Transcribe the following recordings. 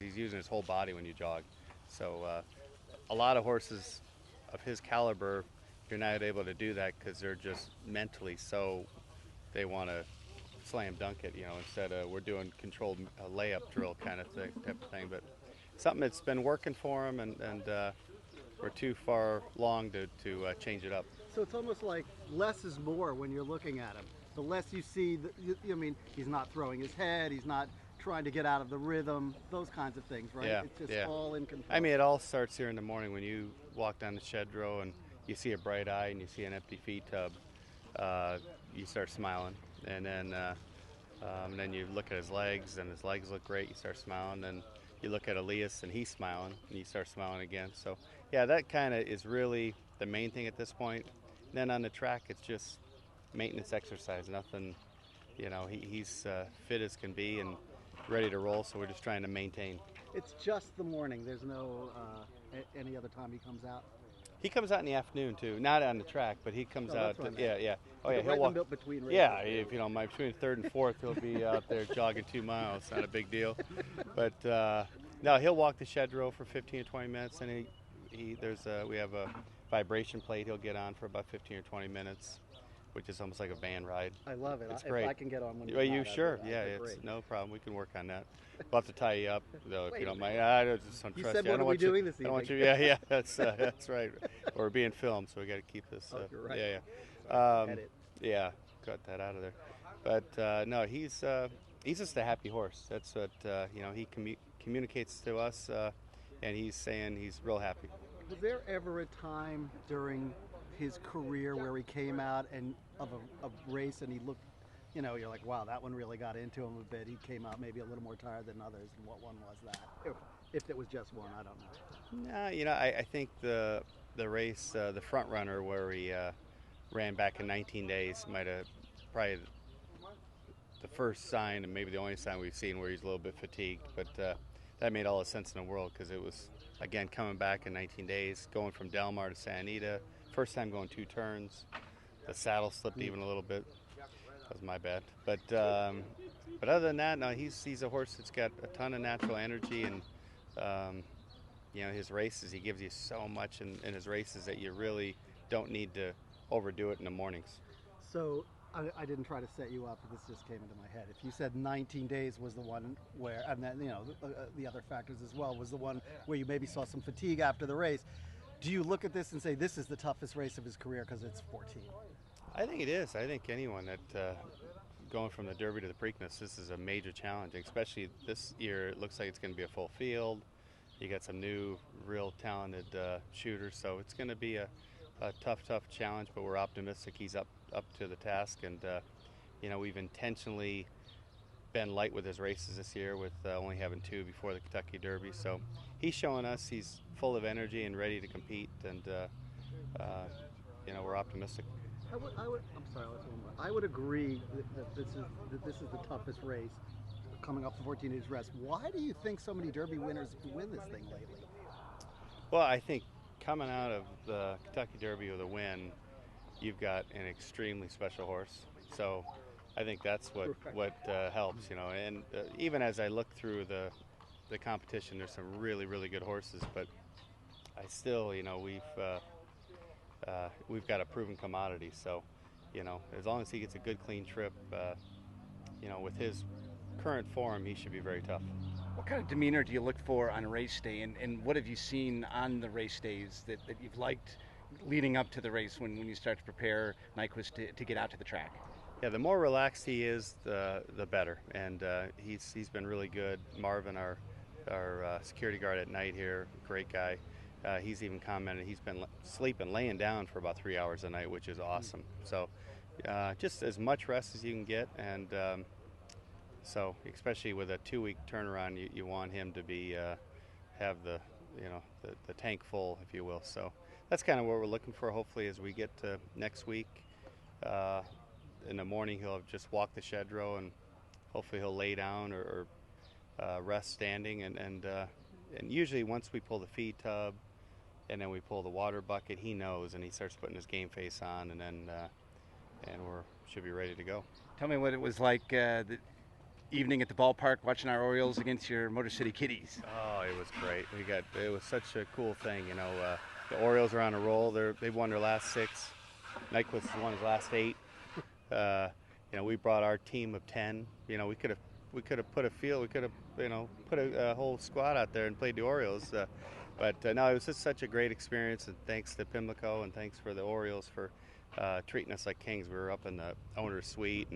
He's using his whole body when you jog. So a lot of horses of his caliber, you're not able to do that because they're just mentally so they want to slam dunk it. Instead of we're doing controlled layup drill kind of thing, type of thing. But something that's been working for him, and we're too far long to change it up. So it's almost like less is more when you're looking at him. The less you see, I mean, he's not throwing his head, he's not trying to get out of the rhythm, those kinds of things, right? Yeah, It's just yeah. all in control. I mean, it all starts here in the morning when you walk down the shed row and you see a bright eye and you see an empty feed tub. You start smiling, and then you look at his legs and his legs look great. You start smiling, and you look at Elias and he's smiling, and you start smiling again. So yeah, that kind of is really the main thing at this point. And then on the track, it's just maintenance exercise. Nothing, he's fit as can be and ready to roll. So we're just trying to maintain. It's just the morning. There's no any other time he comes out. He comes out in the afternoon too, not on the track, but he comes out. Yeah, yeah. Oh yeah, he'll walk between races. Yeah, if you don't mind, between third and fourth, he'll be out there jogging 2 miles. Not a big deal, but no, he'll walk the shed row for 15 or 20 minutes, and we have a vibration plate he'll get on for about 15 or 20 minutes, which is almost like a van ride. I love it. It's if great. I can get on one. Are you sure? Yeah, it's great. no problem. We can work on that. We'll have to tie you up, though, if you don't mind. I just don't You trust said you. what are we doing this I don't want evening? you. Yeah, that's right. We're being filmed, so we got to keep this. You're right. Yeah. Edit. Yeah, cut that out of there. But no, he's just a happy horse. That's what he communicates to us, and he's saying he's real happy. Was there ever a time during his career where he came out and of a race and he looked, you're like, wow, that one really got into him a bit. He came out maybe a little more tired than others. And what one was that? If it was just one, I don't know. No, I think the race, the front runner where he ran back in 19 days, might have probably the first sign and maybe the only sign we've seen where he's a little bit fatigued. But that made all the sense in the world because it was, again, coming back in 19 days, going from Del Mar to Santa Anita, first time going 2 turns. The saddle slipped even a little bit. That was my bad. But other than that, no, he's a horse that's got a ton of natural energy, and his races, he gives you so much in his races that you really don't need to overdo it in the mornings. So I didn't try to set you up, but this just came into my head. If you said 19 days was the one where, and then the other factors as well, was the one where you maybe saw some fatigue after the race, do you look at this and say this is the toughest race of his career because it's 14? I think it is. I think anyone that going from the Derby to the Preakness, this is a major challenge, especially this year. It looks like it's going to be a full field. You got some new, real talented shooters, so it's going to be a tough challenge. But we're optimistic he's up to the task, and we've intentionally been light with his races this year, with only having 2 before the Kentucky Derby. So he's showing us he's full of energy and ready to compete, and we're optimistic. I would agree that this is the toughest race coming up the 14 days rest. Why do you think so many Derby winners win this thing lately? Well, I think coming out of the Kentucky Derby with a win, you've got an extremely special horse. So I think that's what helps, And even as I look through the competition, there's some really, really good horses, but I still, we've got a proven commodity. So, as long as he gets a good, clean trip, with his current form, he should be very tough. What kind of demeanor do you look for on a race day, and what have you seen on the race days that you've liked leading up to the race when you start to prepare Nyquist to get out to the track? Yeah, the more relaxed he is, the better, and he's been really good. Marvin, our security guard at night here, great guy. He's even commented he's been laying down for about 3 hours a night, which is awesome. So just as much rest as you can get, and so especially with a 2-week turnaround, you want him to be have the tank full, if you will. So that's kind of what we're looking for. Hopefully, as we get to next week, in the morning he'll have just walked the shed row, and hopefully he'll lay down or rest standing, and usually once we pull the feed tub and then we pull the water bucket, he knows, and he starts putting his game face on, and then and we should be ready to go. Tell me what it was like evening at the ballpark watching our Orioles against your Motor City Kitties. Oh, it was great. It was such a cool thing. The Orioles are on a roll. They've won their last 6. Nyquist has won his last 8. We brought our team of 10. We could have put a field. We could have put a whole squad out there and played the Orioles. But no, it was just such a great experience. And thanks to Pimlico and thanks for the Orioles for treating us like kings. We were up in the owner's suite,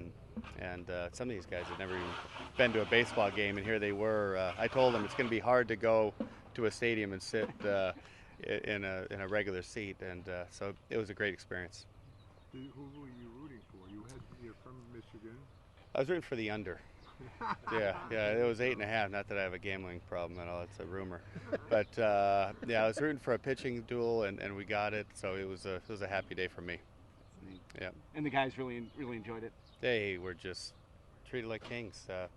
and some of these guys had never even been to a baseball game, and here they were. I told them it's going to be hard to go to a stadium and sit in a regular seat, and so it was a great experience. Who were you rooting for? You're from Michigan. I was rooting for the under. Yeah, it was 8.5. Not that I have a gambling problem at all. It's a rumor, but I was rooting for a pitching duel, and we got it. So it was a happy day for me. Yeah. And the guys really enjoyed it. They were just treated like kings. It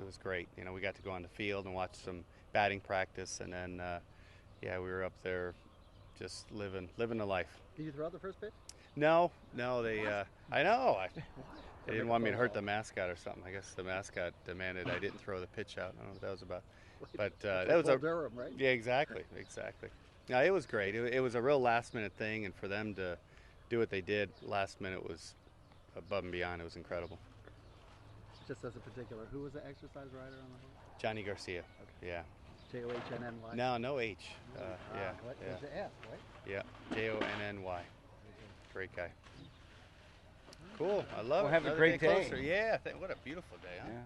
was great. We got to go on the field and watch some batting practice, and then we were up there just living the life. Did you throw out the first pitch? No, they. I know. They didn't want me to hurt the mascot or something. I guess the mascot demanded I didn't throw the pitch out. I don't know what that was about. But that was Durham, right? Yeah, exactly. No, it was great. It was a real last-minute thing, and for them to do what they did last minute was above and beyond. It was incredible. Just as a particular, who was the exercise rider on the horse? Johnny Garcia. Okay. Yeah. Johnnny. No H. What was the F, right? Yeah. Jonny. Great guy. Cool. I love it. Well, have a Another great day. closer. Yeah. What a beautiful day, huh? Yeah.